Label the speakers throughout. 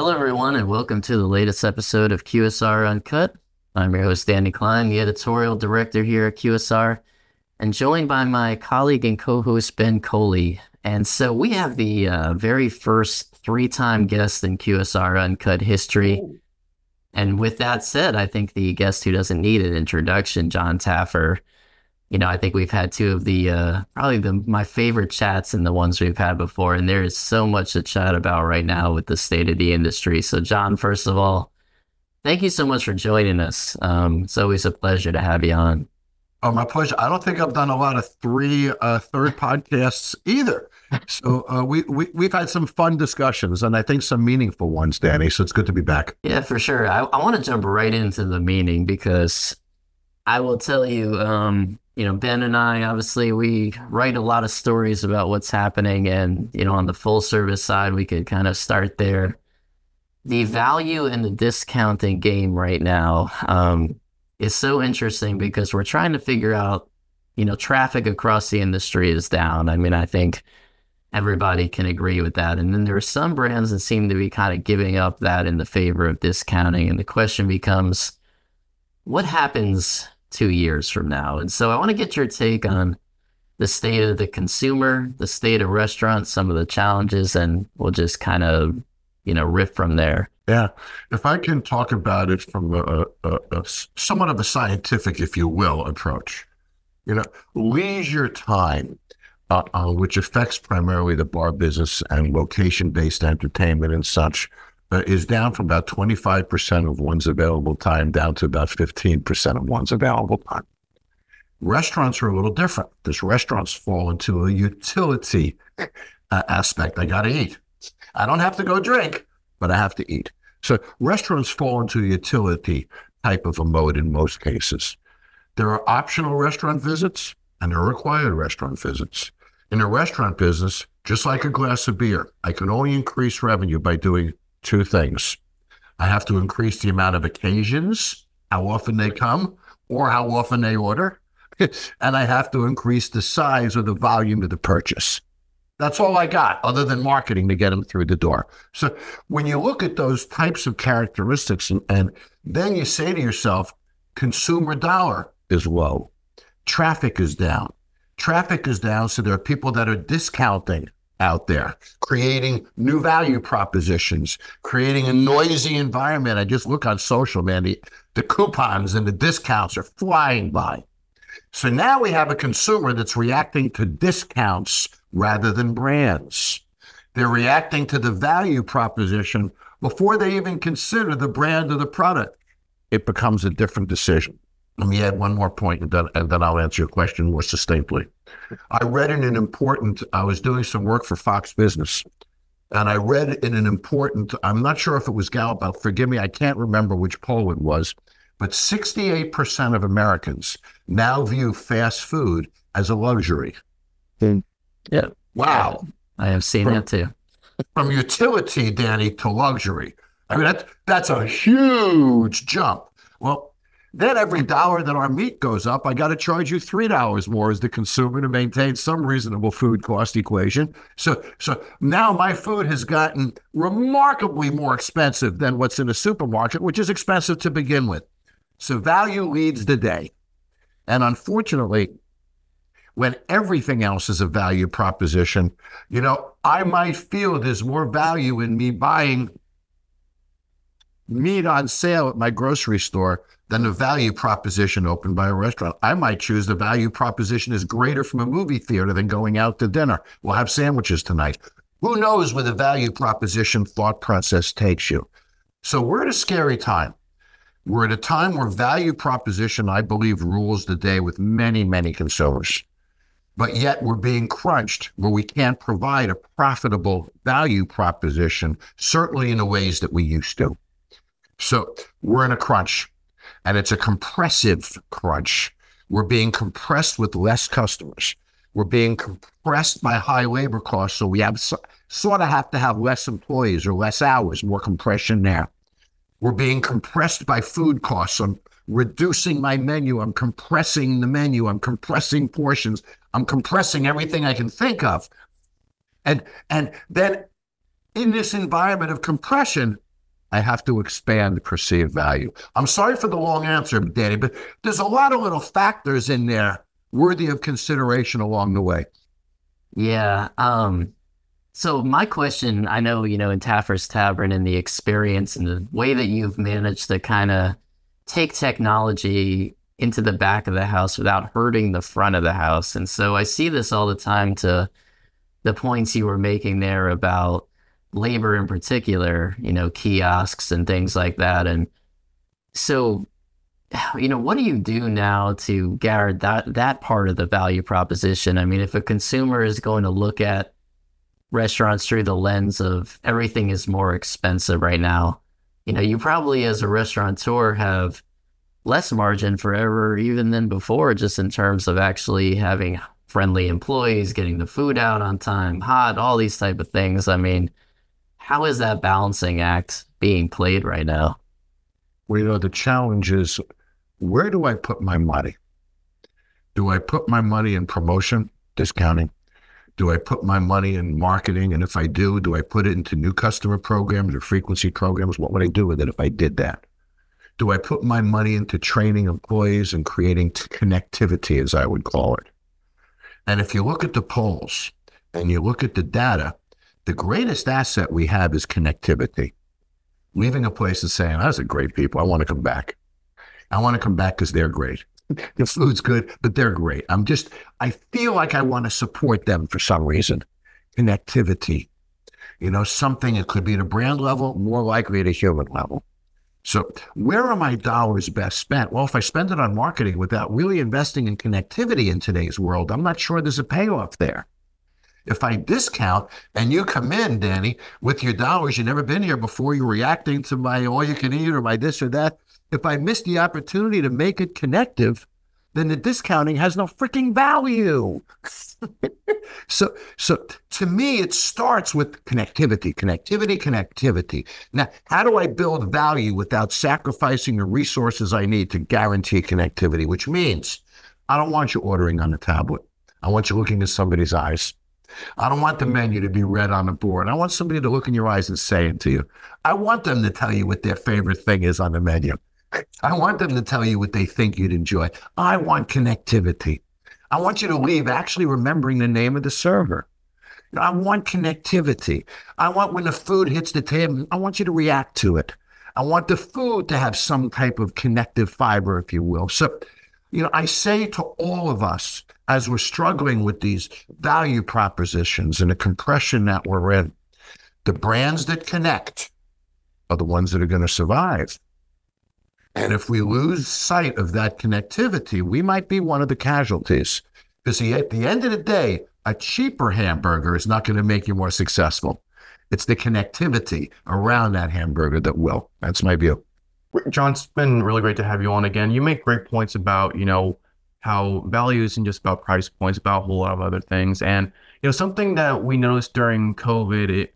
Speaker 1: Hello, everyone, and welcome to the latest episode of QSR Uncut. I'm your host, Danny Klein, the editorial director here at QSR, and joined by my colleague and co-host, Ben Coley. And so we have the very first three-time guest in QSR Uncut history. And with that said, I think the guest who doesn't need an introduction, John Taffer. I think we've had two of the probably my favorite chats and the ones we've had before, and there is so much to chat about right now with the state of the industry. So, John, first of all, thank you so much for joining us. It's always a pleasure to have you on.
Speaker 2: Oh, my pleasure. I don't think I've done a lot of third podcasts either. So we've had some fun discussions, and I think some meaningful ones, Danny. So it's good to be back.
Speaker 1: Yeah, for sure. I want to jump right into the meaning because I will tell you, Ben and I, obviously, we write a lot of stories about what's happening. And, on the full service side, we could kind of start there. The value in the discounting game right now is so interesting because we're trying to figure out, traffic across the industry is down. I mean, I think everybody can agree with that. And then there are some brands that seem to be kind of giving up that in the favor of discounting. And the question becomes, what happens 2 years from now? And so I want to get your take on the state of the consumer, the state of restaurants, some of the challenges, and we'll just kind of, riff from there.
Speaker 2: Yeah. If I can talk about it from a somewhat of a scientific, if you will, approach, leisure time, which affects primarily the bar business and location-based entertainment and such, is down from about 25% of one's available time down to about 15% of one's available time. Restaurants are a little different because restaurants fall into a utility aspect. I got to eat. I don't have to go drink, but I have to eat. So restaurants fall into a utility type of a mode in most cases. There are optional restaurant visits and there are required restaurant visits. In a restaurant business, just like a glass of beer, I can only increase revenue by doing two things. I have to increase the amount of occasions, how often they come, or how often they order. And I have to increase the size or the volume of the purchase. That's all I got, other than marketing to get them through the door. So when you look at those types of characteristics and then you say to yourself, consumer dollar is low. Traffic is down. Traffic is down, so there are people that are discounting out there, creating new value propositions, creating a noisy environment. I just look on social, man, the coupons and the discounts are flying by. So now we have a consumer that's reacting to discounts rather than brands. They're reacting to the value proposition before they even consider the brand or the product. It becomes a different decision. Let me add one more point, and then I'll answer your question more succinctly. I read I was doing some work for Fox Business, and I read in an important, I'm not sure if it was Gallup, forgive me, I can't remember which poll it was, but 68% of Americans now view fast food as a luxury.
Speaker 1: Yeah.
Speaker 2: Wow.
Speaker 1: I have seen that too.
Speaker 2: From utility, Danny, to luxury. I mean, that's a huge jump. Well, then every dollar that our meat goes up, I got to charge you $3 more as the consumer to maintain some reasonable food cost equation. So now my food has gotten remarkably more expensive than what's in a supermarket, which is expensive to begin with. So value leads the day. And unfortunately, when everything else is a value proposition, I might feel there's more value in me buying meat on sale at my grocery store than the value proposition opened by a restaurant. I might choose the value proposition is greater from a movie theater than going out to dinner. We'll have sandwiches tonight. Who knows where the value proposition thought process takes you? So we're at a scary time. We're at a time where value proposition, I believe, rules the day with many, many consumers. But yet we're being crunched where we can't provide a profitable value proposition, certainly in the ways that we used to. So we're in a crunch, and it's a compressive crunch. We're being compressed with less customers. We're being compressed by high labor costs, so we sort of have to have less employees or less hours, more compression there. We're being compressed by food costs. I'm reducing my menu. I'm compressing the menu. I'm compressing portions. I'm compressing everything I can think of. And then in this environment of compression, I have to expand perceived value. I'm sorry for the long answer, Danny, but there's a lot of little factors in there worthy of consideration along the way.
Speaker 1: Yeah. So my question, I know, in Taffer's Tavern and the experience and the way that you've managed to kind of take technology into the back of the house without hurting the front of the house. And so I see this all the time to the points you were making there about labor in particular, kiosks and things like that. And so, what do you do now to guard that part of the value proposition? I mean, if a consumer is going to look at restaurants through the lens of everything is more expensive right now, you probably as a restaurateur have less margin forever even than before, just in terms of actually having friendly employees, getting the food out on time, hot, all these type of things. I mean, how is that balancing act being played right now?
Speaker 2: Well, the challenge is, where do I put my money? Do I put my money in promotion, discounting? Do I put my money in marketing? And if I do I put it into new customer programs or frequency programs? What would I do with it if I did that? Do I put my money into training employees and creating connectivity, as I would call it? And if you look at the polls and you look at the data, the greatest asset we have is connectivity. Leaving a place and saying, those are great people, I want to come back. I want to come back because they're great. The food's good, but they're great. I feel like I want to support them for some reason. Connectivity, something, it could be at a brand level, more likely at a human level. So where are my dollars best spent? Well, if I spend it on marketing without really investing in connectivity in today's world, I'm not sure there's a payoff there. If I discount and you come in, Danny, with your dollars, you've never been here before, you're reacting to my all you can eat or my this or that. If I miss the opportunity to make it connective, then the discounting has no freaking value. So to me, it starts with connectivity. Now, how do I build value without sacrificing the resources I need to guarantee connectivity? Which means I don't want you ordering on the tablet. I want you looking at somebody's eyes. I don't want the menu to be read on the board. I want somebody to look in your eyes and say it to you. I want them to tell you what their favorite thing is on the menu. I want them to tell you what they think you'd enjoy. I want connectivity. I want you to leave actually remembering the name of the server. I want connectivity. I want when the food hits the table, I want you to react to it. I want the food to have some type of connective fiber, if you will. So, I say to all of us, as we're struggling with these value propositions and the compression that we're in, the brands that connect are the ones that are going to survive. And if we lose sight of that connectivity, we might be one of the casualties. Because at the end of the day, a cheaper hamburger is not going to make you more successful. It's the connectivity around that hamburger that will. That's my view.
Speaker 3: John, it's been really great to have you on again. You make great points about, how value isn't just about price points, about a whole lot of other things. And, something that we noticed during COVID,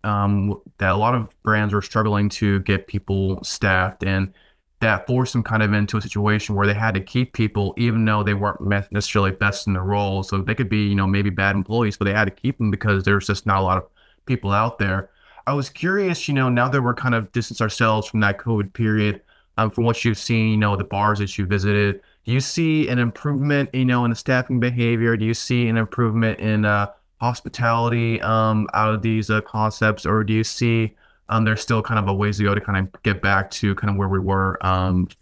Speaker 3: that a lot of brands were struggling to get people staffed, and that forced them kind of into a situation where they had to keep people, even though they weren't necessarily best in their role. So they could be, maybe bad employees, but they had to keep them because there's just not a lot of people out there. I was curious, now that we're kind of distance ourselves from that COVID period, from what you've seen, the bars that you visited, do you see an improvement, in the staffing behavior? Do you see an improvement in hospitality out of these concepts, or do you see there's still kind of a ways to go to kind of get back to kind of where we were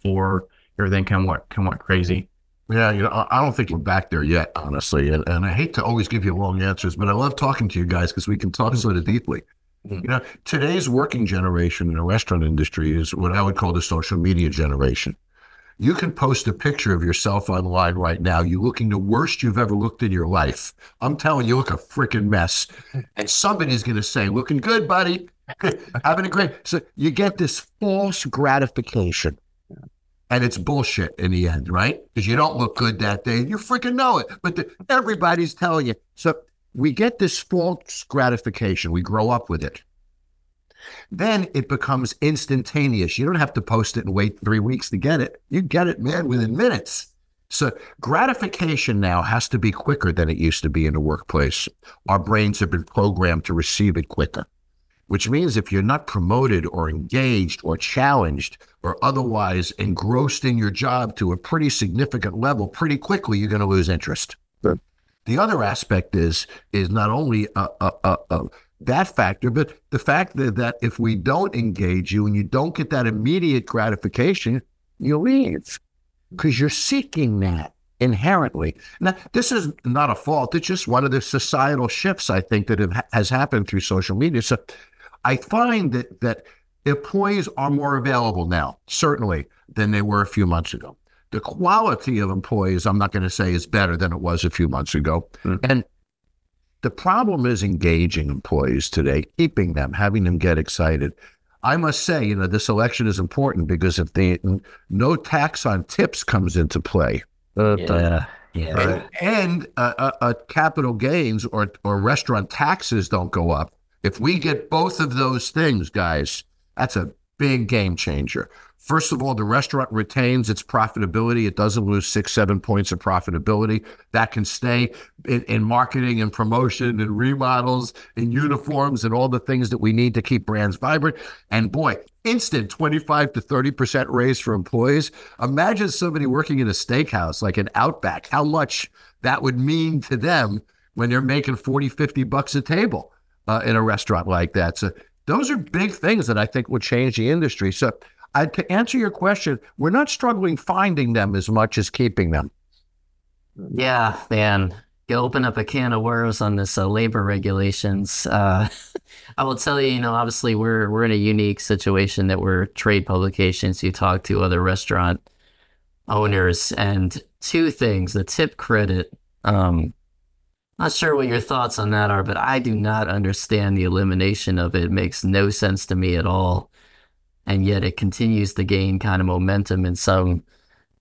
Speaker 3: for everything kind of went crazy?
Speaker 2: Yeah, I don't think we're back there yet, honestly. And I hate to always give you long answers, but I love talking to you guys because we can talk sort of deeply. Today's working generation in the restaurant industry is what I would call the social media generation. You can post a picture of yourself online right now. You're looking the worst you've ever looked in your life. I'm telling you, look a freaking mess. And somebody's going to say, looking good, buddy. Having a great. So you get this false gratification. And it's bullshit in the end, right? Because you don't look good that day. You freaking know it. But everybody's telling you. So we get this false gratification. We grow up with it. Then it becomes instantaneous. You don't have to post it and wait 3 weeks to get it. You get it, man, within minutes. So gratification now has to be quicker than it used to be in the workplace. Our brains have been programmed to receive it quicker. which means if you're not promoted or engaged or challenged or otherwise engrossed in your job to a pretty significant level, pretty quickly, you're going to lose interest. But the other aspect is not only that factor, but the fact that if we don't engage you and you don't get that immediate gratification, you leave because you're seeking that inherently. Now, this is not a fault. It's just one of the societal shifts, I think, that has happened through social media. So I find that employees are more available now, certainly, than they were a few months ago. The quality of employees, I'm not going to say is better than it was a few months ago. And the problem is engaging employees today, keeping them, having them get excited. I must say, this election is important because if no tax on tips comes into play,
Speaker 1: Yeah.
Speaker 2: and capital gains or restaurant taxes don't go up, if we get both of those things, guys, that's a big game changer. First of all, the restaurant retains its profitability. It doesn't lose 6-7 points of profitability. That can stay in marketing and promotion and remodels and uniforms and all the things that we need to keep brands vibrant. And boy, instant 25 to 30% raise for employees. Imagine somebody working in a steakhouse like an Outback, how much that would mean to them when they're making 40, 50 bucks a table in a restaurant like that. So those are big things that I think will change the industry. So to answer your question, we're not struggling finding them as much as keeping them.
Speaker 1: Yeah, man. You open up a can of worms on this labor regulations. I will tell you, obviously we're in a unique situation that we're trade publications. You talk to other restaurant owners, and two things: the tip credit. Not sure what your thoughts on that are, but I do not understand the elimination of it. It makes no sense to me at all. And yet it continues to gain kind of momentum in some,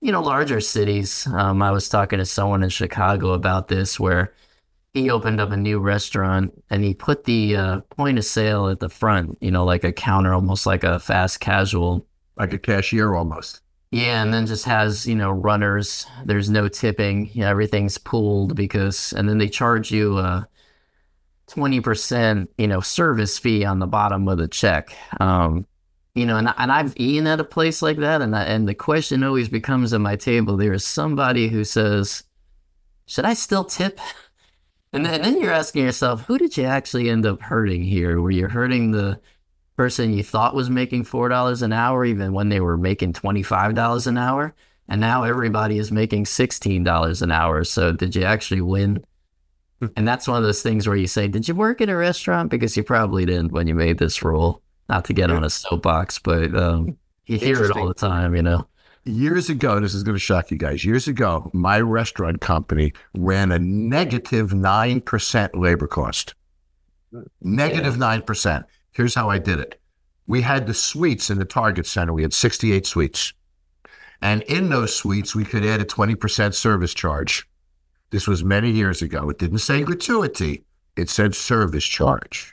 Speaker 1: larger cities. I was talking to someone in Chicago about this where he opened up a new restaurant and he put the point of sale at the front, like a counter, almost like a fast casual.
Speaker 2: Like a cashier almost.
Speaker 1: Yeah, and then just has, runners. There's no tipping. Everything's pooled and then they charge you 20%, service fee on the bottom of the check. And I've eaten at a place like that, and the question always becomes at my table, there is somebody who says, should I still tip? And then you're asking yourself, who did you actually end up hurting here? Were you hurting the person you thought was making $4 an hour, even when they were making $25 an hour? And now everybody is making $16 an hour. So did you actually win? And that's one of those things where you say, did you work at a restaurant? Because you probably didn't when you made this rule. Not to get on a soapbox, but you hear it all the time,
Speaker 2: Years ago, this is going to shock you guys. Years ago, my restaurant company ran a negative 9% labor cost. Negative 9%. Here's how I did it. We had the suites in the Target Center. We had 68 suites. And in those suites, we could add a 20% service charge. This was many years ago. It didn't say gratuity. It said service charge.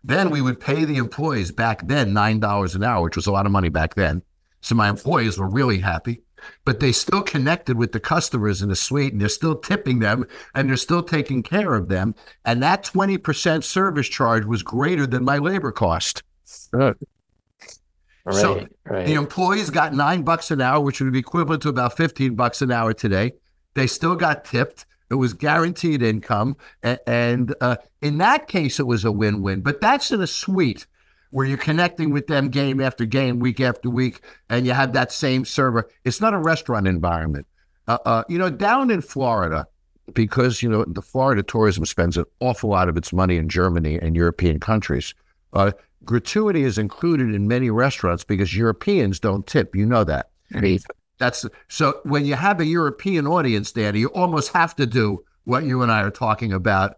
Speaker 2: Then we would pay the employees back then $9 an hour, which was a lot of money back then. So my employees were really happy, but they still connected with the customers in the suite, and they're still tipping them, and they're still taking care of them. And that 20% service charge was greater than my labor cost.
Speaker 1: Right,
Speaker 2: So the employees got $9 an hour, which would be equivalent to about $15 an hour today. They still got tipped. It was guaranteed income. And in that case, it was a win-win. But that's in a suite where you're connecting with them game after game, week after week, and you have that same server. It's not a restaurant environment. Down in Florida, because, the Florida tourism spends an awful lot of its money in Germany and European countries. Gratuity is included in many restaurants because Europeans don't tip. You know that. So when you have a European audience, Danny, you almost have to do what you and I are talking about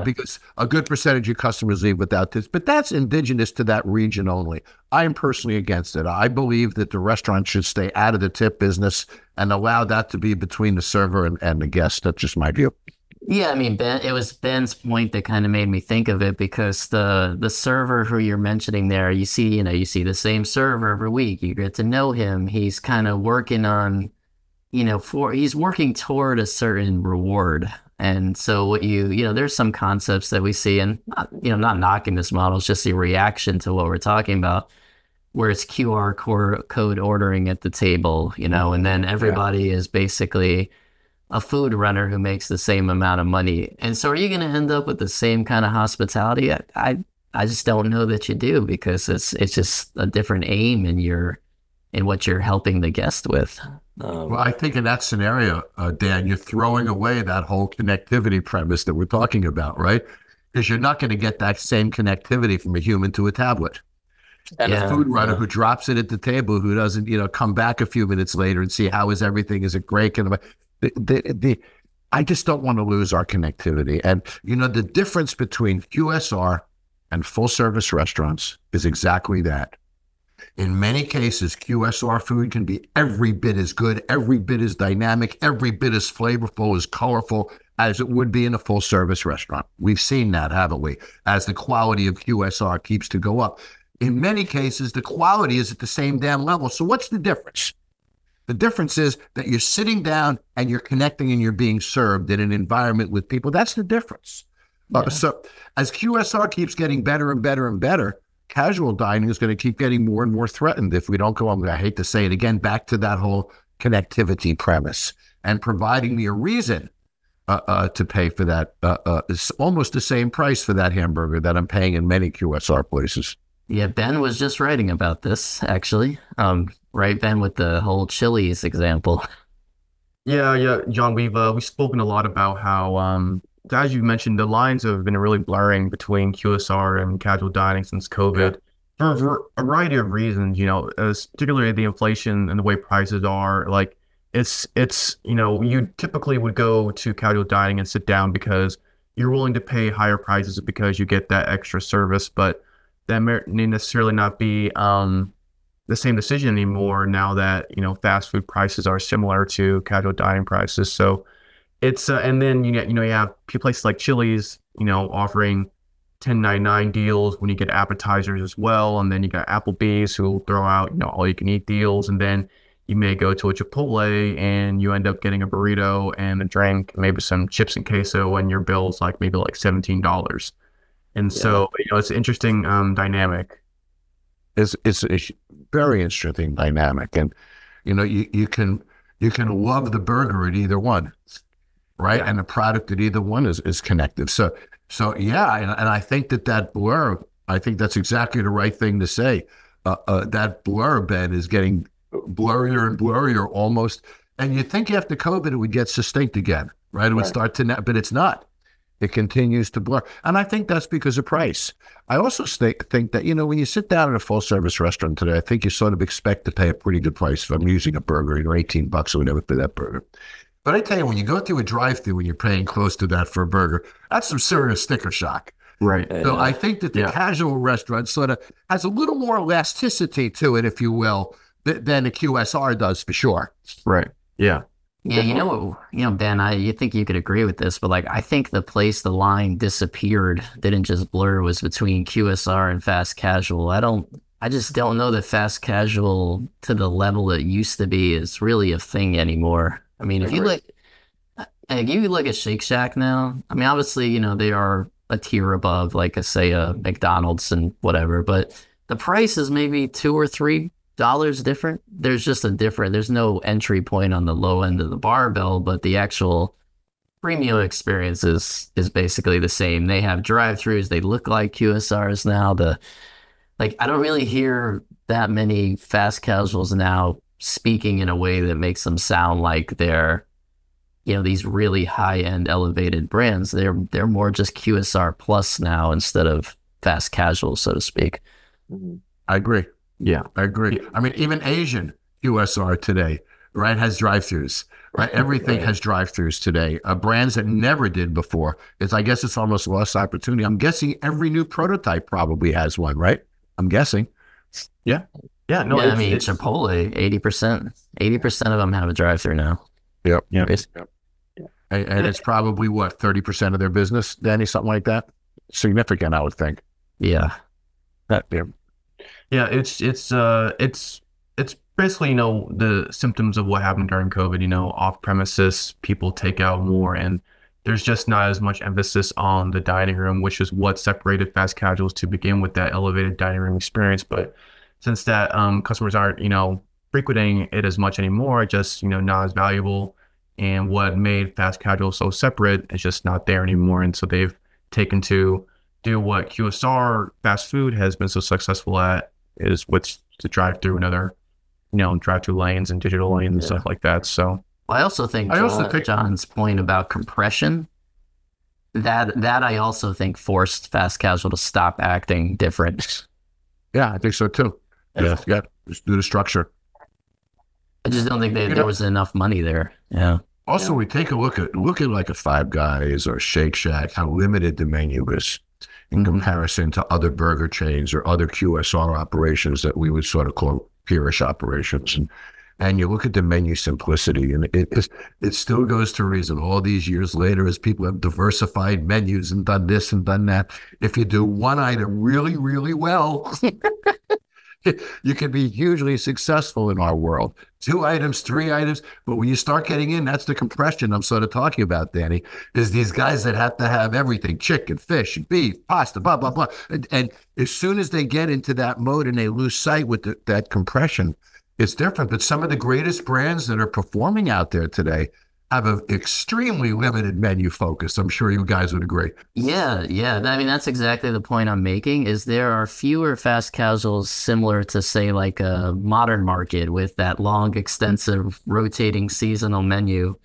Speaker 2: because a good percentage of customers leave without tips. But that's indigenous to that region only. I am personally against it. I believe that the restaurant should stay out of the tip business and allow that to be between the server and the guest. That's just my view.
Speaker 1: Yeah, I mean, it was Ben's point that kind of made me think of it because the server who you're mentioning there, you see the same server every week. You get to know him. He's kind of working on, he's working toward a certain reward. And so what there's some concepts that we see, and not knocking this model, it's just a reaction to what we're talking about, where it's code ordering at the table, and then everybody is basically a food runner who makes the same amount of money. And so are you going to end up with the same kind of hospitality? I just don't know that you do, because it's just a different aim in what you're helping the guest with.
Speaker 2: Well, I think in that scenario, Dan, you're throwing away that whole connectivity premise that we're talking about, right? Because you're not going to get that same connectivity from a human to a tablet. And a food runner who drops it at the table, who doesn't, come back a few minutes later and see how is everything, is it great? I just don't want to lose our connectivity. And, the difference between QSR and full service restaurants is exactly that. In many cases, QSR food can be every bit as good, every bit as dynamic, every bit as flavorful, as colorful as it would be in a full service restaurant. We've seen that, haven't we? As the quality of QSR keeps to go up. In many cases, the quality is at the same damn level. So what's the difference? The difference is that you're sitting down and you're connecting and you're being served in an environment with people. That's the difference. Yeah. So as QSR keeps getting better and better and better, casual dining is going to keep getting more and more threatened if we don't go on. I hate to say it again, back to that whole connectivity premise and providing me a reason to pay for that. It's almost the same price for that hamburger that I'm paying in many QSR places.
Speaker 1: Yeah, Ben was just writing about this, actually. Right, Ben, with the whole Chili's example.
Speaker 3: Yeah, John, we've spoken a lot about how, as you mentioned, the lines have been really blurring between QSR and casual dining since COVID for a variety of reasons. As particularly the inflation and the way prices are. Like it's you typically would go to casual dining and sit down because you're willing to pay higher prices because you get that extra service, but that may necessarily not be the same decision anymore now that fast food prices are similar to casual dining prices. So it's and then you have places like Chili's offering 10.99 deals when you get appetizers as well, and then you got Applebee's who will throw out all you can eat deals, and then you may go to a Chipotle and you end up getting a burrito and a drink, maybe some chips and queso, and your bill's maybe $17. And so, it's an interesting dynamic.
Speaker 2: It's a very interesting dynamic. And, you can love the burger at either one, right? Yeah. And the product at either one is connected. So yeah. And I think that blur, I think that's exactly the right thing to say. That blur, Ben, is getting blurrier and blurrier almost. And you think after COVID, it would get succinct again, right? It would start to, but it's not. It continues to blur. And I think that's because of price. I also think that, when you sit down at a full service restaurant today, I think you sort of expect to pay a pretty good price if I'm using a burger, $18 or whatever for that burger. But I tell you, when you go through a drive-thru and you're paying close to that for a burger, that's some serious sticker shock.
Speaker 3: Right.
Speaker 2: So I think that the casual restaurant sort of has a little more elasticity to it, if you will, than a QSR does for sure.
Speaker 3: Right. Yeah.
Speaker 1: Yeah, Ben, you think you could agree with this, but I think the place the line disappeared, didn't just blur, was between QSR and fast casual. I just don't know that fast casual to the level it used to be is really a thing anymore. I mean, if you look at Shake Shack now, I mean, obviously, they are a tier above, say a McDonald's and whatever, but the price is maybe $2 or $3 different. There's no entry point on the low end of the barbell, but the actual premium experience is basically the same. They have drive-throughs. They look like QSRs now. I don't really hear that many fast casuals now speaking in a way that makes them sound like they're, these really high-end elevated brands. They're more just QSR plus now instead of fast casual, so to speak.
Speaker 2: I agree.
Speaker 3: Yeah,
Speaker 2: I agree. I mean, even Asian QSR today, right, has drive-thrus, right? Everything has drive-thrus today. Brands that never did before. I guess it's almost lost opportunity. I'm guessing every new prototype probably has one, right? I'm guessing.
Speaker 3: Yeah. Yeah. No,
Speaker 1: I mean, Chipotle, 80% of them have a drive-thru now.
Speaker 2: Yep.
Speaker 3: Yep.
Speaker 2: And it's probably 30% of their business, Danny, something like that. Significant, I would think.
Speaker 1: Yeah.
Speaker 3: Yeah, it's basically, the symptoms of what happened during COVID, off premises, people take out more, and there's just not as much emphasis on the dining room, which is what separated fast casuals to begin with, that elevated dining room experience. But since that customers aren't, frequenting it as much anymore, it just, not as valuable. And what made fast casual so separate is just not there anymore. And so they've taken to do what QSR fast food has been so successful at, is with the drive through and other, drive through lanes and digital lanes and stuff like that. So
Speaker 1: I also think John's point about compression, that I also think forced fast casual to stop acting different.
Speaker 2: Yeah, I think so too. Yeah, just do the structure.
Speaker 1: I just don't think there was enough money there. Yeah.
Speaker 2: Also, we take a look at like a Five Guys or Shake Shack, how limited the menu is in comparison to other burger chains or other QSR operations that we would sort of call peerish operations. And you look at the menu simplicity, and it still goes to reason all these years later, as people have diversified menus and done this and done that. If you do one item really, really well, you can be hugely successful in our world. 2 items, 3 items. But when you start getting in, that's the compression I'm sort of talking about, Danny, is these guys that have to have everything: chicken, fish, beef, pasta, blah, blah, blah. And as soon as they get into that mode and they lose sight with that compression, it's different. But some of the greatest brands that are performing out there today have an extremely limited menu focus. I'm sure you guys would agree.
Speaker 1: Yeah. I mean, that's exactly the point I'm making, is there are fewer fast casuals similar to, say, like a Modern Market with that long, extensive, rotating seasonal menu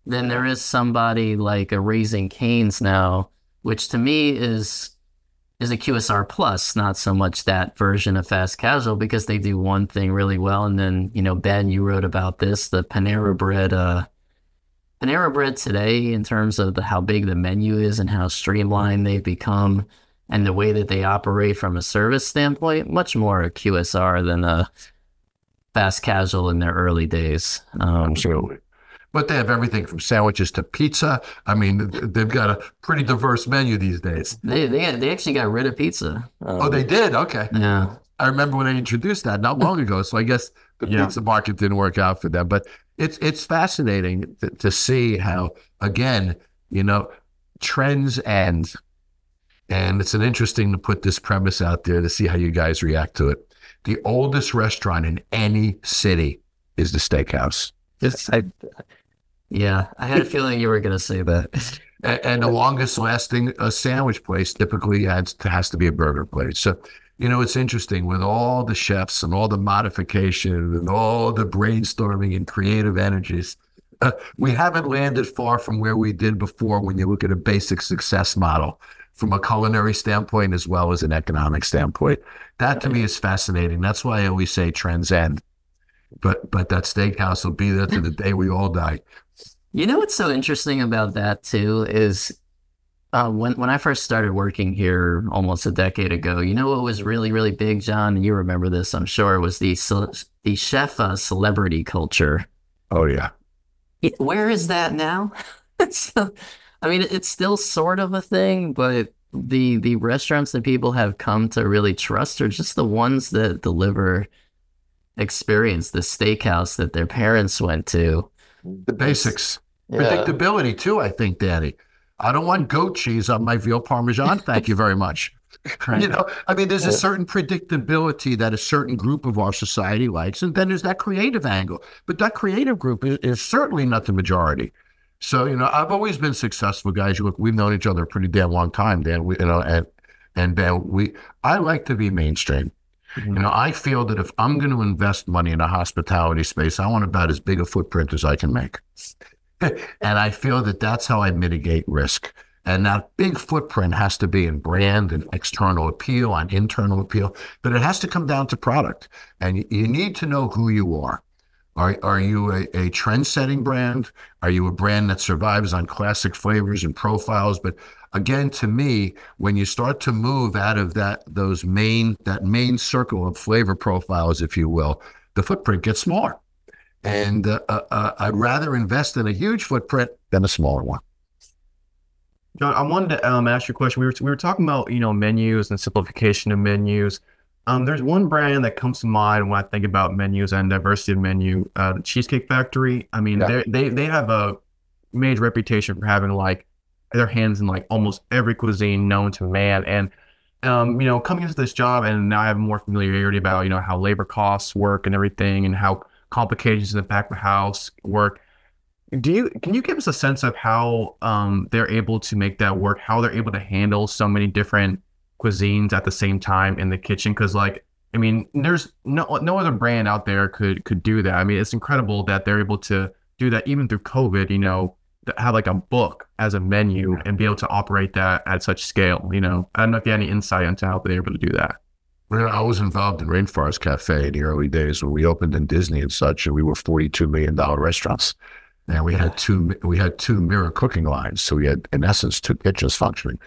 Speaker 1: than there is somebody like a Raising Cane's now, which to me is a QSR plus, not so much that version of fast casual, because they do one thing really well. And then, Ben, you wrote about this, the Panera Bread today, in terms of how big the menu is and how streamlined they've become and the way that they operate from a service standpoint, much more a QSR than a fast casual in their early days.
Speaker 2: Absolutely. But they have everything from sandwiches to pizza. I mean, they've got a pretty diverse menu these days.
Speaker 1: They actually got rid of pizza.
Speaker 2: Oh, they did? Okay.
Speaker 1: Yeah.
Speaker 2: I remember when they introduced that not long ago. So I guess the pizza market didn't work out for them. But it's fascinating to see how, again, trends end. And it's interesting to put this premise out there to see how you guys react to it. The oldest restaurant in any city is the steakhouse.
Speaker 1: I had a feeling you were going to say that.
Speaker 2: And the longest lasting sandwich place typically has to be a burger place. So, it's interesting with all the chefs and all the modification and all the brainstorming and creative energies. We haven't landed far from where we did before when you look at a basic success model from a culinary standpoint as well as an economic standpoint. That to me is fascinating. That's why I always say trends end. But that steakhouse will be there to the day we all die.
Speaker 1: What's so interesting about that too is when I first started working here almost a decade ago, what was really, really big, John, and you remember this, I'm sure, was the chef celebrity culture.
Speaker 2: Oh, yeah.
Speaker 1: Where is that now? It's still sort of a thing, but the restaurants that people have come to really trust are just the ones that deliver experience, the steakhouse that their parents went to.
Speaker 2: The basics. Yeah. Predictability too, I think, Danny. I don't want goat cheese on my veal parmesan. Thank you very much. There's a certain predictability that a certain group of our society likes. And then there's that creative angle. But that creative group is certainly not the majority. So, I've always been successful, guys. Look, we've known each other a pretty damn long time, Dan. And Ben, I like to be mainstream. Mm-hmm. I feel that if I'm going to invest money in a hospitality space, I want about as big a footprint as I can make. And I feel that that's how I mitigate risk. And that big footprint has to be in brand and external appeal, on internal appeal, but it has to come down to product. And you need to know who you are. Are you a trend-setting brand? Are you a brand that survives on classic flavors and profiles? But again, to me, when you start to move out of that main circle of flavor profiles, if you will, the footprint gets smaller. And I'd rather invest in a huge footprint than a smaller one.
Speaker 3: John, I wanted to ask you a question. We were talking about menus and simplification of menus. There's one brand that comes to mind when I think about menus and diversity of menu. The Cheesecake Factory. I mean, they have a major reputation for having like their hands in like almost every cuisine known to man. And coming into this job, and now I have more familiarity about how labor costs work and everything, and how complications in the back of the house work. Can you give us a sense of how they're able to make that work? How they're able to handle so many different cuisines at the same time in the kitchen? Because there's no other brand out there could do that. I mean, it's incredible that they're able to do that even through COVID. Have like a book as a menu and be able to operate that at such scale. I don't know if you have any insight into how they're able to do that.
Speaker 2: Well, I was involved in Rainforest Cafe in the early days when we opened in Disney and such, and we were $42 million restaurants. And we had two mirror cooking lines. So we had, in essence, two kitchens functioning.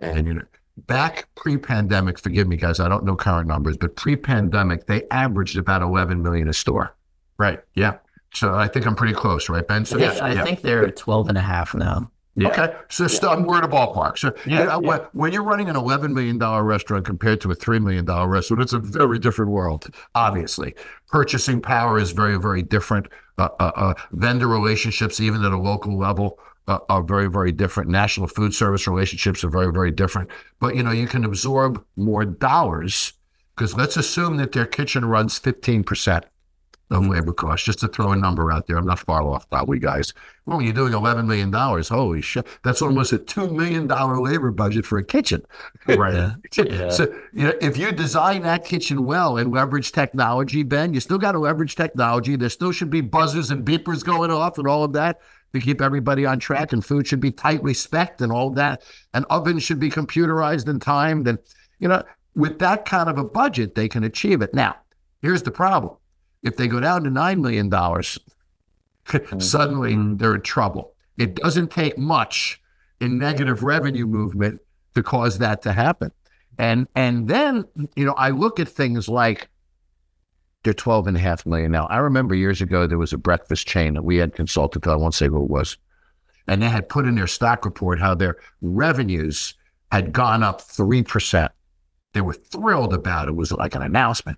Speaker 2: And back pre-pandemic, forgive me guys, I don't know current numbers, but pre-pandemic, they averaged about 11 million a store.
Speaker 3: Right. Yeah.
Speaker 2: So I think I'm pretty close, right, Ben? So
Speaker 1: I think they're 12 and a half now.
Speaker 2: Yeah. Okay, so we're in a ballpark. So when you're running an $11 million restaurant compared to a $3 million restaurant, it's a very different world, obviously. Purchasing power is very, very different. Vendor relationships, even at a local level, are very, very different. National food service relationships are very, very different. But, you can absorb more dollars because let's assume that their kitchen runs 15% of labor costs, just to throw a number out there. I'm not far off, probably, guys. Well, you're doing $11 million. Holy shit. That's almost a $2 million labor budget for a kitchen.
Speaker 1: Right.
Speaker 2: Yeah. So, if you design that kitchen well and leverage technology, Ben, you still got to leverage technology. There still should be buzzers and beepers going off and all of that to keep everybody on track, and food should be tightly spec'd and all of that. And ovens should be computerized and timed. And, with that kind of a budget, they can achieve it. Now, here's the problem. If they go down to $9 million, suddenly they're in trouble. It doesn't take much in negative revenue movement to cause that to happen. And then, I look at things like they're 12.5 million now. I remember years ago, there was a breakfast chain that we had consulted. I won't say who it was. And they had put in their stock report how their revenues had gone up 3%. They were thrilled about it. It was like an announcement.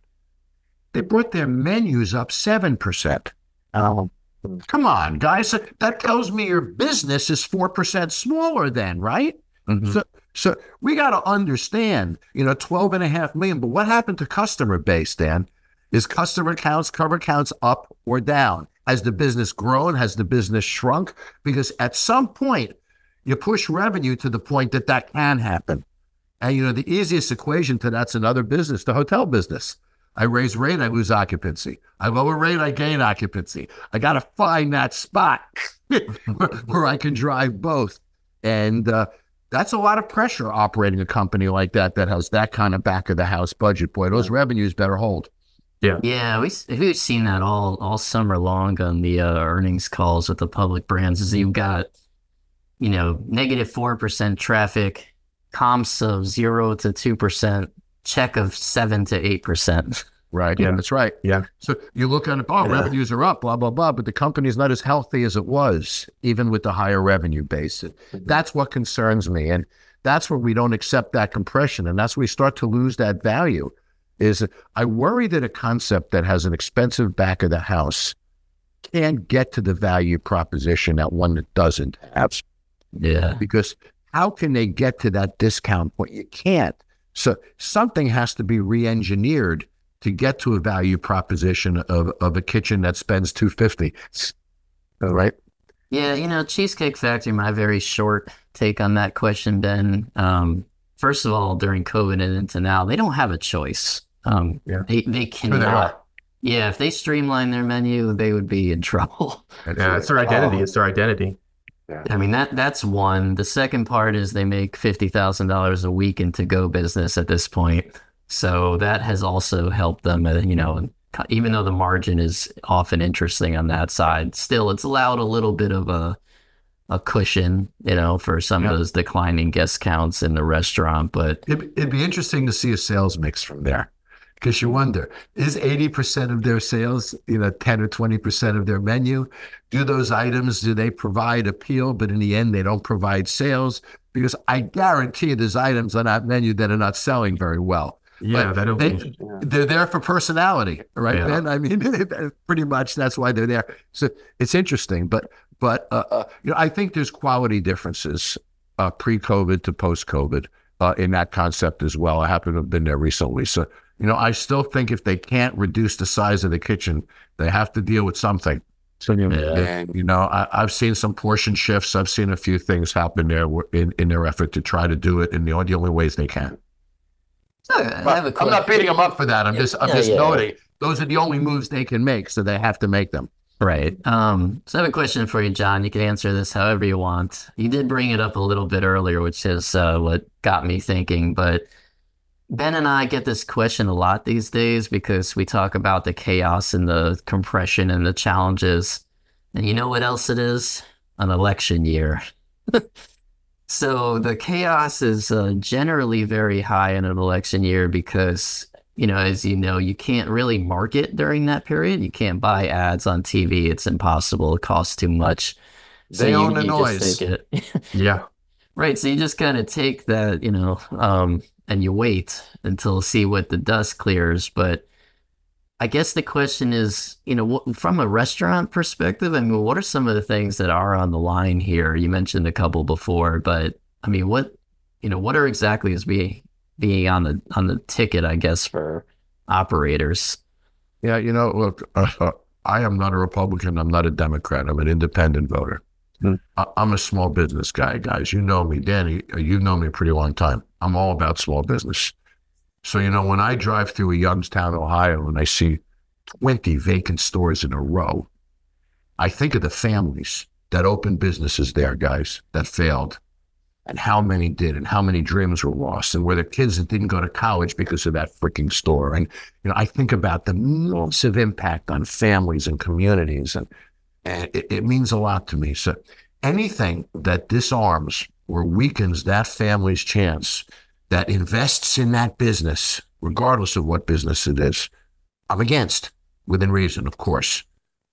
Speaker 2: They brought their menus up 7%. Come on, guys. That tells me your business is 4% smaller then, right? Mm-hmm. So we got to understand, 12.5 million. But what happened to customer base, Dan? Is customer counts, cover counts up or down? Has the business grown? Has the business shrunk? Because at some point, you push revenue to the point that can happen. And, the easiest equation to that's another business, the hotel business. I raise rate, I lose occupancy. I lower rate, I gain occupancy. I got to find that spot where I can drive both. And that's a lot of pressure operating a company like that has that kind of back of the house budget. Boy, those revenues better hold.
Speaker 1: Yeah, we've seen that all summer long on the earnings calls with the public brands. Is you've got, negative 4% traffic, comps of 0 to 2%. Check of 7 to 8%.
Speaker 2: Right. Yeah, that's right.
Speaker 3: Yeah.
Speaker 2: So you look at it, revenues are up, blah, blah, blah, but the company's not as healthy as it was, even with the higher revenue base. That's what concerns me. And that's where we don't accept that compression. And that's where we start to lose that value. Is I worry that a concept that has an expensive back of the house can't get to the value proposition that one that doesn't have.
Speaker 1: Yeah.
Speaker 2: Because how can they get to that discount point? You can't. So something has to be re-engineered to get to a value proposition of a kitchen that spends $250, right?
Speaker 1: Yeah, Cheesecake Factory, my very short take on that question, Ben. First of all, during COVID and into now, they don't have a choice. They cannot. Yeah, if they streamline their menu, they would be in trouble.
Speaker 3: It's their identity. It's their identity.
Speaker 1: Yeah. I mean, that's one. The second part is they make $50,000 a week in to-go business at this point. So that has also helped them, even though the margin is often interesting on that side, still it's allowed a little bit of a cushion, for some of those declining guest counts in the restaurant. But
Speaker 2: it'd be interesting to see a sales mix from there. Because you wonder, is 80% of their sales, 10 or 20% of their menu? Do those items, do they provide appeal, but in the end, they don't provide sales? Because I guarantee there's items on that menu that are not selling very well.
Speaker 3: Yeah,
Speaker 2: they're there for personality, right, yeah. Ben? I mean, pretty much that's why they're there. So it's interesting, but I think there's quality differences pre-COVID to post-COVID in that concept as well. I happen to have been there recently. So, I still think if they can't reduce the size of the kitchen, they have to deal with something. So,
Speaker 1: Yeah.
Speaker 2: and, I've seen some portion shifts. I've seen a few things happen there in their effort to try to do it in the only ways they can.
Speaker 1: So I have a
Speaker 2: I'm not
Speaker 1: question.
Speaker 2: beating them up for that. I'm just
Speaker 1: Yeah.
Speaker 2: noting those are the only moves they can make, so they have to make them.
Speaker 1: Right. So I have a question for you, John. You can answer this however you want. You did bring it up a little bit earlier, which is what got me thinking. But Ben and I get this question a lot these days because we talk about the chaos and the compression and the challenges. And you know what else it is? An election year. So the chaos is generally very high in an election year because, as you know, you can't really market during that period. You can't buy ads on TV. It's impossible. It costs too much. So
Speaker 2: They own the
Speaker 1: you just
Speaker 2: noise.
Speaker 1: take it.
Speaker 2: Yeah.
Speaker 1: Right. So you just kind of take that, and you wait until see what the dust clears. But I guess the question is, from a restaurant perspective, I mean, what are some of the things that are on the line here? You mentioned a couple before, but I mean, what are exactly is being on the ticket, I guess, for operators?
Speaker 2: Yeah, look, I am not a Republican. I'm not a Democrat. I'm an independent voter. I'm a small business guy, guys. You know me, Danny. You've known me a pretty long time. I'm all about small business. So, when I drive through Youngstown, Ohio, and I see 20 vacant stores in a row, I think of the families that opened businesses there, guys, that failed, and how many did, and how many dreams were lost, and where the kids that didn't go to college because of that freaking store. And, I think about the massive impact on families and communities, and it means a lot to me. So anything that disarms or weakens that family's chance, that invests in that business, regardless of what business it is, I'm against, within reason, of course.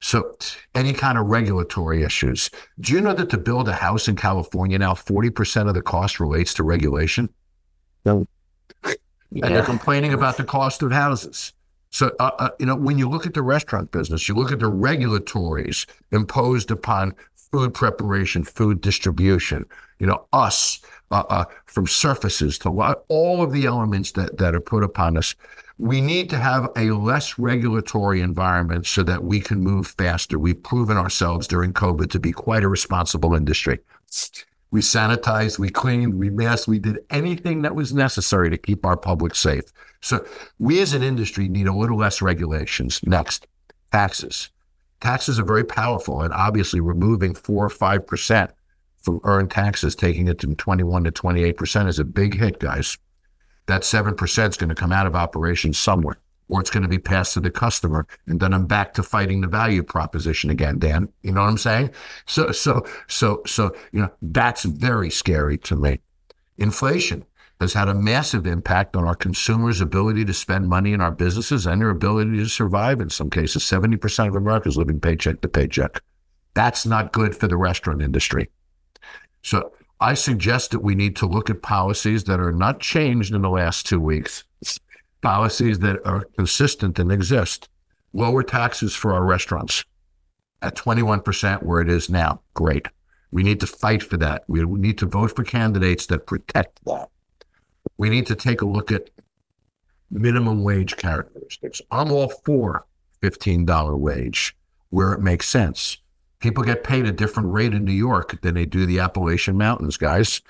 Speaker 2: So any kind of regulatory issues. Do you know that to build a house in California now, 40% of the cost relates to regulation?
Speaker 3: No.
Speaker 2: And they're complaining about the cost of houses. So, when you look at the restaurant business, you look at the regulatories imposed upon food preparation, food distribution, us, from surfaces to all of the elements that are put upon us. We need to have a less regulatory environment so that we can move faster. We've proven ourselves during COVID to be quite a responsible industry. We sanitized, we cleaned, we masked, we did anything that was necessary to keep our public safe. So we as an industry need a little less regulations. Next, taxes. Taxes are very powerful, and obviously removing 4 or 5% from earned taxes, taking it to 21 to 28% is a big hit, guys. That 7% is going to come out of operations somewhere, or it's going to be passed to the customer. And then I'm back to fighting the value proposition again, Dan. You know what I'm saying? So, that's very scary to me. Inflation has had a massive impact on our consumers' ability to spend money in our businesses and their ability to survive. In some cases, 70% of Americans living paycheck to paycheck. That's not good for the restaurant industry. So I suggest that we need to look at policies that are not changed in the last 2 weeks, policies that are consistent and exist. Lower taxes for our restaurants at 21% where it is now. Great. We need to fight for that. We need to vote for candidates that protect that. We need to take a look at minimum wage characteristics. I'm all for $15 wage where it makes sense. People get paid a different rate in New York than they do the Appalachian Mountains, guys.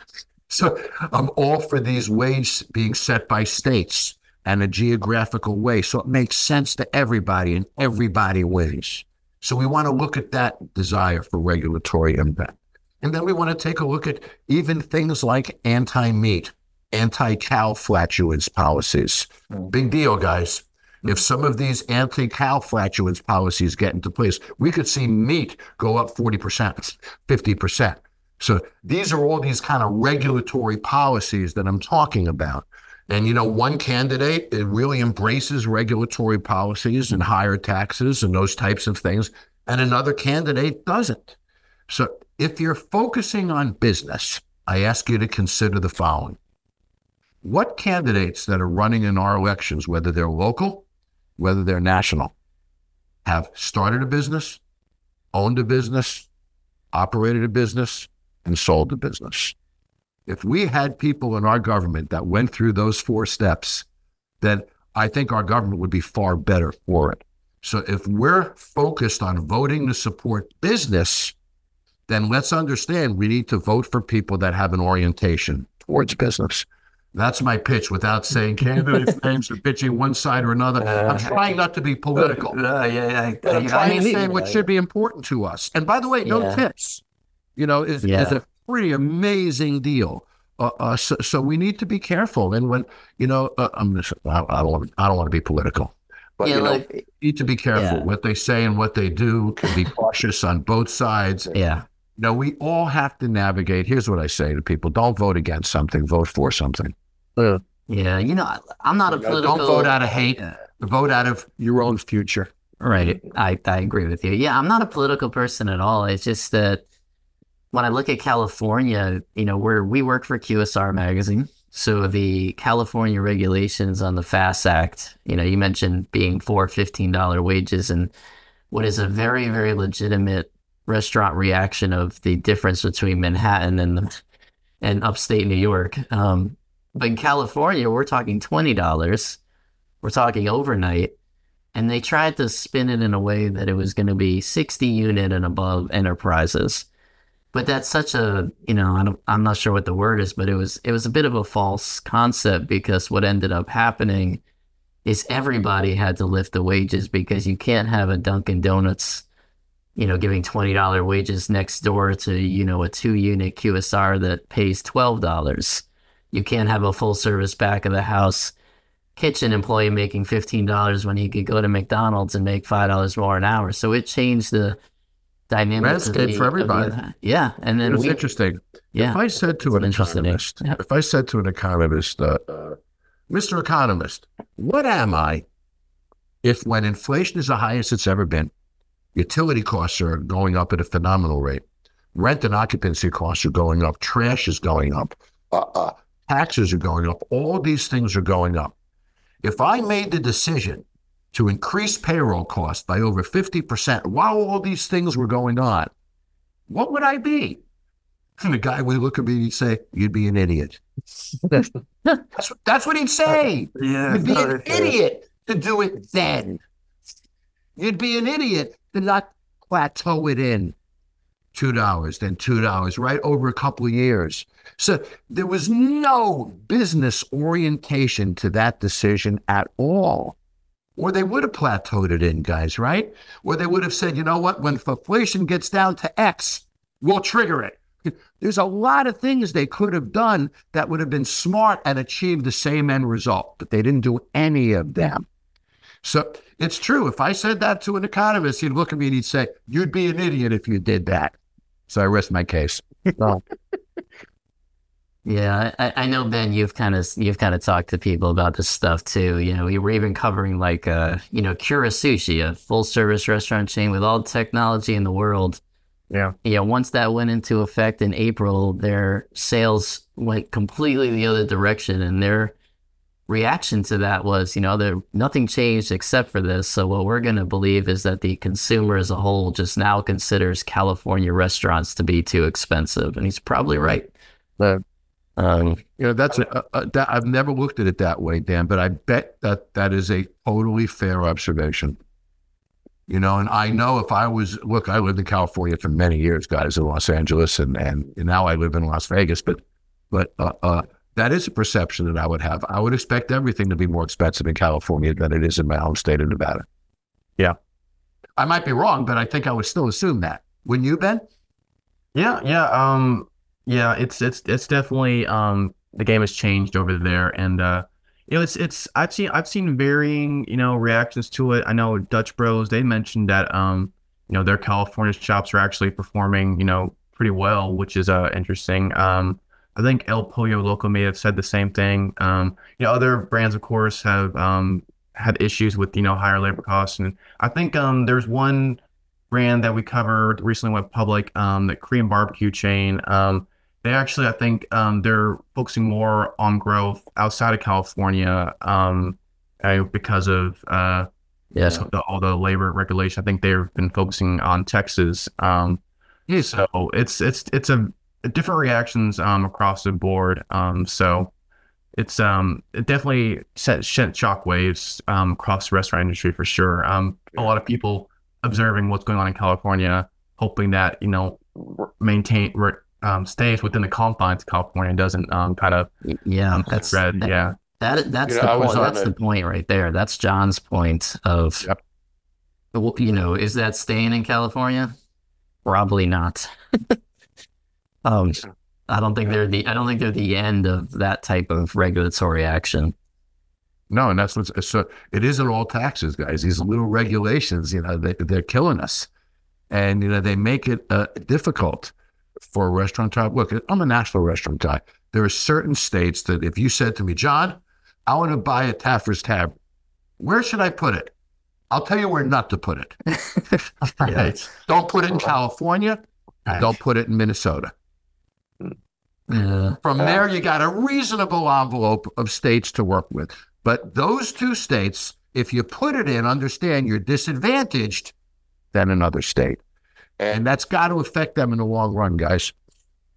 Speaker 2: So I'm all for these wages being set by states and a geographical way. So it makes sense to everybody and everybody wins. So we want to look at that desire for regulatory impact. And then we want to take a look at even things like anti-meat, anti-cow flatulence policies. Big deal, guys. If some of these anti-cow flatulence policies get into place, we could see meat go up 40%, 50%. So these are all these kind of regulatory policies that I'm talking about. And, one candidate it really embraces regulatory policies and higher taxes and those types of things, and another candidate doesn't. So if you're focusing on business, I ask you to consider the following. What candidates that are running in our elections, whether they're local, whether they're national, have started a business, owned a business, operated a business, and sold a business? If we had people in our government that went through those 4 steps, then I think our government would be far better for it. So if we're focused on voting to support business, then let's understand we need to vote for people that have an orientation towards business. That's my pitch without saying candidates' names or pitching one side or another. I'm trying not to be political.
Speaker 1: Yeah,
Speaker 2: But I'm
Speaker 1: I
Speaker 2: trying to
Speaker 1: mean,
Speaker 2: say what should be important to us. And by the way, no
Speaker 1: yeah,
Speaker 2: tips, is
Speaker 1: yeah,
Speaker 2: a pretty amazing deal. So we need to be careful. And when, I don't want to be political, but,
Speaker 1: yeah, like,
Speaker 2: need to be careful
Speaker 1: yeah,
Speaker 2: what they say and what they do, and be cautious on both sides.
Speaker 1: yeah.
Speaker 2: We all have to navigate. Here's what I say to people: don't vote against something, vote for something.
Speaker 1: Yeah, I'm not a
Speaker 2: Don't vote out
Speaker 1: political.
Speaker 2: of hate, vote out of your own future.
Speaker 1: Right. I agree with you. Yeah, I'm not a political person at all. It's just that when I look at California, we work for QSR magazine. So the California regulations on the FAST Act, you mentioned being for $15 wages, and what is a very, very legitimate restaurant reaction of the difference between Manhattan and upstate New York. But in California, we're talking $20. We're talking overnight. And they tried to spin it in a way that it was going to be 60 unit and above enterprises. But that's such a, I'm not sure what the word is, but it was a bit of a false concept, because what ended up happening is everybody had to lift the wages, because you can't have a Dunkin' Donuts, giving $20 wages next door to, a 2-unit QSR that pays $12. You can't have a full service back of the house kitchen employee making $15 when he could go to McDonald's and make $5 more an hour. So it changed the dynamics of
Speaker 2: Landscape for everybody.
Speaker 1: yeah. And then
Speaker 2: It's interesting.
Speaker 1: yeah,
Speaker 2: If I said to
Speaker 1: it's
Speaker 2: an
Speaker 1: an interesting thing.
Speaker 2: economist,
Speaker 1: Yeah.
Speaker 2: if I said to an economist, Mr. Economist, what am I if when inflation is the highest it's ever been, utility costs are going up at a phenomenal rate, rent and occupancy costs are going up, trash is going up, taxes are going up, all these things are going up. If I made the decision to increase payroll costs by over 50% while all these things were going on, what would I be? And the guy would look at me and he'd say, "You'd be an idiot." That's what he'd say.
Speaker 1: Yeah.
Speaker 2: You'd be an idiot to do it then. You'd be an idiot to not plateau it in $2, then $2, right over a couple of years. So there was no business orientation to that decision at all. Or they would have plateaued it in, guys, right? Or they would have said, you know what, when inflation gets down to X, we'll trigger it. There's a lot of things they could have done that would have been smart and achieved the same end result, but they didn't do any of them. So it's true. If I said that to an economist, he'd look at me and he'd say, "You'd be an idiot if you did that." So I rest my case. Oh.
Speaker 1: Yeah, I know, Ben, you've kind of talked to people about this stuff too. We were even covering like Cura Sushi, a full service restaurant chain with all the technology in the world.
Speaker 3: Yeah.
Speaker 1: Once that went into effect in April, their sales went completely the other direction, and their reaction to that was, nothing changed except for this. So what we're going to believe is that the consumer as a whole just now considers California restaurants to be too expensive, and he's probably right.
Speaker 2: That's that, I've never looked at it that way, Dan, but I bet that is a totally fair observation. And I know if I lived in California for many years, guys, in Los Angeles, and now I live in Las Vegas, but that is a perception that I would have. I would expect everything to be more expensive in California than it is in my home state of Nevada.
Speaker 3: Yeah.
Speaker 2: I might be wrong, but I think I would still assume that. Wouldn't you, Ben?
Speaker 3: Yeah. Yeah. It's definitely the game has changed over there, and it's I've seen varying reactions to it. I know Dutch Bros, they mentioned that their California shops are actually performing pretty well, which is interesting. I think El Pollo Loco may have said the same thing. Other brands, of course, have had issues with higher labor costs, and I think there's one brand that we covered recently went public, the Korean barbecue chain. They actually, I think, they're focusing more on growth outside of California because of all the labor regulation. I think they've been focusing on Texas. So it's different reactions across the board. So it definitely sent shockwaves across the restaurant industry for sure. A lot of people observing what's going on in California, hoping that maintain stays within the confines of California and doesn't kind of
Speaker 1: Yeah,
Speaker 3: spread. Yeah,
Speaker 1: that's
Speaker 2: I
Speaker 1: the
Speaker 2: was
Speaker 1: point.
Speaker 2: on
Speaker 1: That's the point right there. That's John's point of,
Speaker 2: Yep.
Speaker 1: is that staying in California? Probably not. Um, I don't think they're the end of that type of regulatory action.
Speaker 2: No, and that's what's so. It isn't all taxes, guys. These little regulations, they're killing us, and they make it difficult for a restaurant type. Look, I'm a national restaurant guy. There are certain states that if you said to me, John, I want to buy a Taffer's Tab, where should I put it? I'll tell you where not to put it.
Speaker 1: Right.
Speaker 2: Don't put it in California. Don't put it in Minnesota.
Speaker 1: Yeah.
Speaker 2: From there, you got a reasonable envelope of states to work with. But those two states, if you put it in, understand you're disadvantaged than another state. And that's got to affect them in the long run, guys.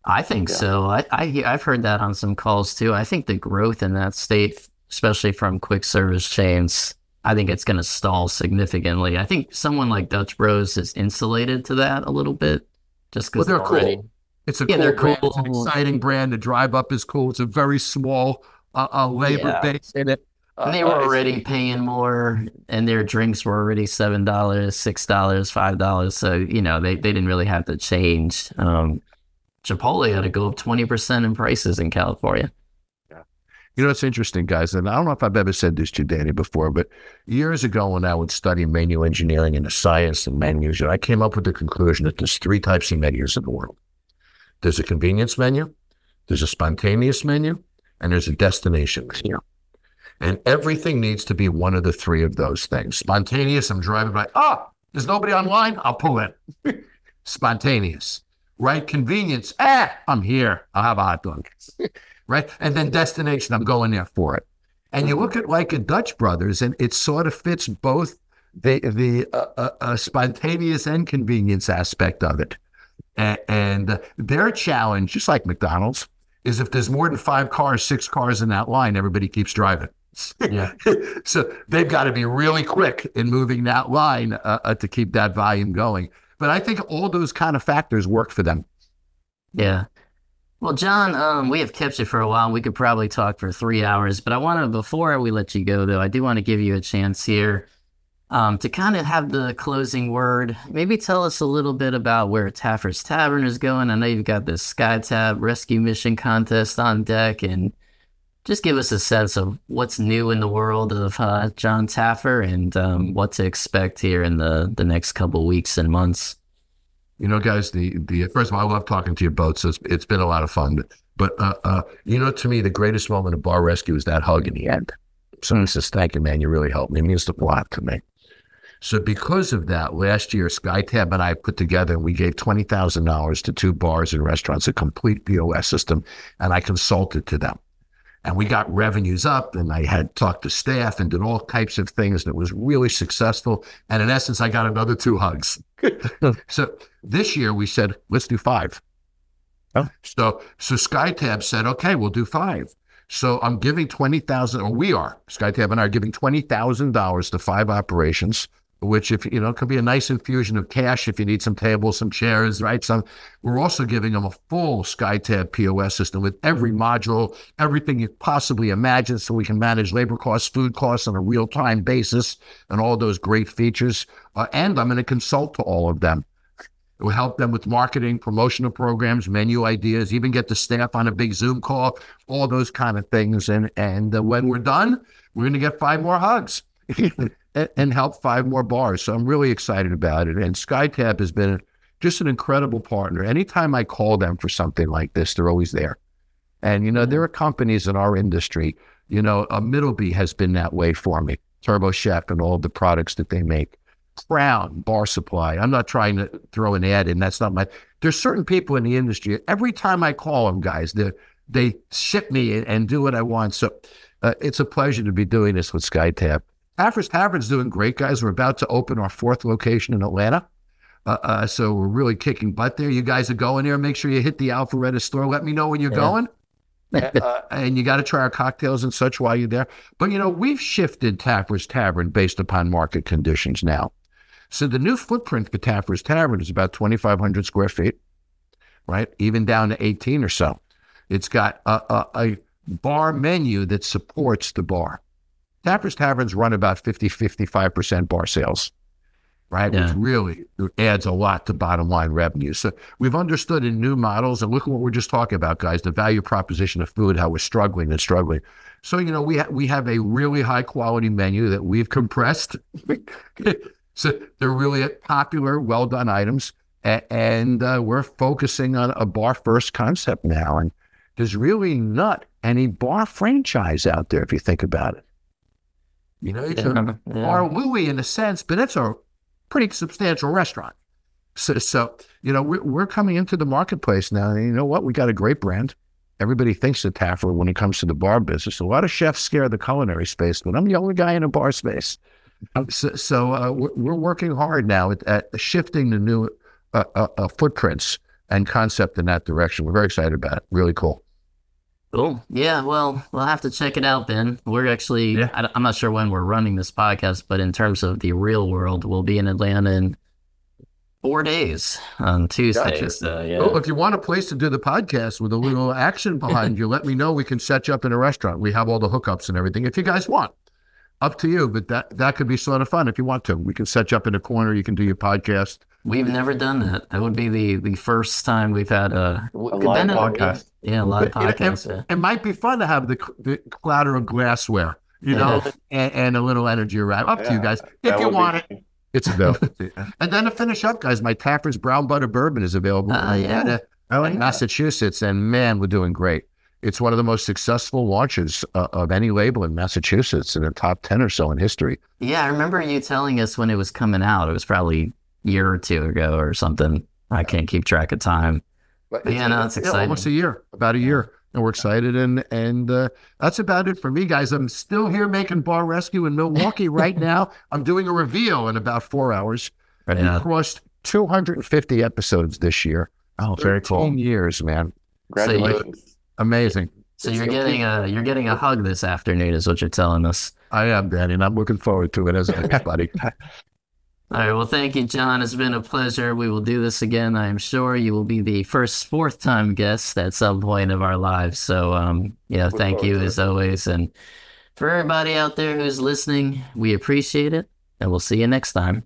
Speaker 1: I think so. I've heard that on some calls too. I think the growth in that state, especially from quick service chains, I think it's going to stall significantly. I think someone like Dutch Bros is insulated to that a little bit, just because
Speaker 2: They're
Speaker 1: already.
Speaker 2: cool. It's a
Speaker 1: Yeah,
Speaker 2: cool
Speaker 1: they're
Speaker 2: brand. It's an
Speaker 1: cool.
Speaker 2: exciting brand. The drive up is cool. It's a very small labor
Speaker 1: Yeah.
Speaker 2: base in it.
Speaker 1: And they were already paying more, and their drinks were already $7, $6, $5. So, they didn't really have to change. Chipotle had to go up 20% in prices in California.
Speaker 2: It's interesting, guys, and I don't know if I've ever said this to Danny before, but years ago when I would study menu engineering and the science of menus, I came up with the conclusion that there's three types of menus in the world. There's a convenience menu, there's a spontaneous menu, and there's a destination menu. And everything needs to be one of the three of those things. Spontaneous, I'm driving by, there's nobody online, I'll pull in. Spontaneous. Right? Convenience, I'm here, I'll have a hot dog. Right? And then destination, I'm going there for it. And you look at like a Dutch Brothers, and it sort of fits both the spontaneous and convenience aspect of it. And their challenge, just like McDonald's, is if there's more than 5 cars, 6 cars in that line, everybody keeps driving.
Speaker 3: yeah.
Speaker 2: So they've got to be really quick in moving that line to keep that volume going. But I think all those kind of factors work for them.
Speaker 1: Yeah. Well, John, we have kept you for a while. We could probably talk for 3 hours, but before we let you go, though, I do want to give you a chance here to kind of have the closing word. Maybe tell us a little bit about where Taffer's Tavern is going. I know you've got this SkyTab rescue mission contest on deck, and just give us a sense of what's new in the world of John Taffer and what to expect here in the next couple weeks and months.
Speaker 2: Guys, the first of all, I love talking to you both, so it's been a lot of fun. But to me, the greatest moment of bar rescue is that hug in the end. Someone says, "Thank you, man. You really helped me." It means the lot to me. So because of that, last year, SkyTab and I put together, and we gave $20,000 to 2 bars and restaurants, a complete POS system, and I consulted to them. And we got revenues up, and I had talked to staff and did all types of things, and it was really successful. And in essence, I got another 2 hugs. So this year we said, let's do 5.
Speaker 3: Oh.
Speaker 2: So SkyTab said, okay, we'll do 5. So I'm giving 20,000, or we are, SkyTab and I are giving $20,000 to 5 operations, which could be a nice infusion of cash if you need some tables, some chairs, right? We're also giving them a full SkyTab POS system with every module, everything you possibly imagine, so we can manage labor costs, food costs on a real-time basis, and all those great features. And I'm going to consult to all of them. It will help them with marketing, promotional programs, menu ideas, even get the staff on a big Zoom call, all those kind of things. And when we're done, we're going to get 5 more hugs. And help 5 more bars. So I'm really excited about it. And SkyTab has been just an incredible partner. Anytime I call them for something like this, they're always there. And, there are companies in our industry, a Middleby has been that way for me, Turbo Chef and all the products that they make. Crown, Bar Supply. I'm not trying to throw an ad in. That's not there's certain people in the industry. Every time I call them, guys, they ship me and do what I want. So it's a pleasure to be doing this with SkyTab. Taffer's Tavern's doing great, guys. We're about to open our 4th location in Atlanta. So we're really kicking butt there. You guys are going there. Make sure you hit the Alpharetta store. Let me know when you're going. And you got to try our cocktails and such while you're there. But, we've shifted Taffer's Tavern based upon market conditions now. So the new footprint for Taffer's Tavern is about 2,500 square feet, right? Even down to 18 or so. It's got a bar menu that supports the bar. Taffer's Taverns run about 55% bar sales, right?
Speaker 1: Yeah.
Speaker 2: Which really adds a lot to bottom line revenue. So we've understood in new models, and look at what we're just talking about, guys, the value proposition of food, how we're struggling and struggling. So, we have a really high quality menu that we've compressed. So they're really popular, well done items. And we're focusing on a bar first concept now. And there's really not any bar franchise out there if you think about it. It's a Bar Louie in a sense, but it's a pretty substantial restaurant. So we're coming into the marketplace now. And you know what? We got a great brand. Everybody thinks of Taffer when it comes to the bar business. A lot of chefs scare the culinary space, but I'm the only guy in a bar space. So we're working hard now at shifting the new footprints and concept in that direction. We're very excited about it. Really cool.
Speaker 1: Cool. Yeah, well, we'll have to check it out, Ben. We're actually, I'm not sure when we're running this podcast, but in terms of the real world, we'll be in Atlanta in 4 days on Tuesday.
Speaker 2: Gotcha.
Speaker 1: So, yeah.
Speaker 2: Well, if you want a place to do the podcast with a little action behind you, let me know. We can set you up in a restaurant. We have all the hookups and everything. If you guys want, up to you. But that could be sort of fun if you want to. We can set you up in a corner. You can do your podcast.
Speaker 1: We've never done that. That would be the first time we've had a
Speaker 3: live podcast.
Speaker 1: Yeah, a live podcast.
Speaker 2: It might be fun to have the clatter of glassware, and a little energy around. Up to you guys. If you want it, it's available. And then to finish up, guys, my Taffer's Brown Butter Bourbon is available in Massachusetts. And man, we're doing great. It's one of the most successful launches of any label in Massachusetts in the top 10 or so in history.
Speaker 1: Yeah, I remember you telling us when it was coming out. It was probably a year or two ago or something. I can't keep track of time. But it's exciting.
Speaker 2: Almost about a year. And we're excited. And that's about it for me, guys. I'm still here making Bar Rescue in Milwaukee right now. I'm doing a reveal in about 4 hours.
Speaker 1: Right.
Speaker 2: We crossed 250 episodes this year.
Speaker 3: Oh, very cool.
Speaker 2: 13 years, man.
Speaker 4: Congratulations.
Speaker 2: Amazing.
Speaker 1: So you're getting a hug this afternoon, is what you're telling us.
Speaker 2: I am, Danny, and I'm looking forward to it as everybody.
Speaker 1: All right. Well, thank you, John. It's been a pleasure. We will do this again. I am sure you will be the fourth time guest at some point of our lives. So, thank you as always. And for everybody out there who's listening, we appreciate it, and we'll see you next time.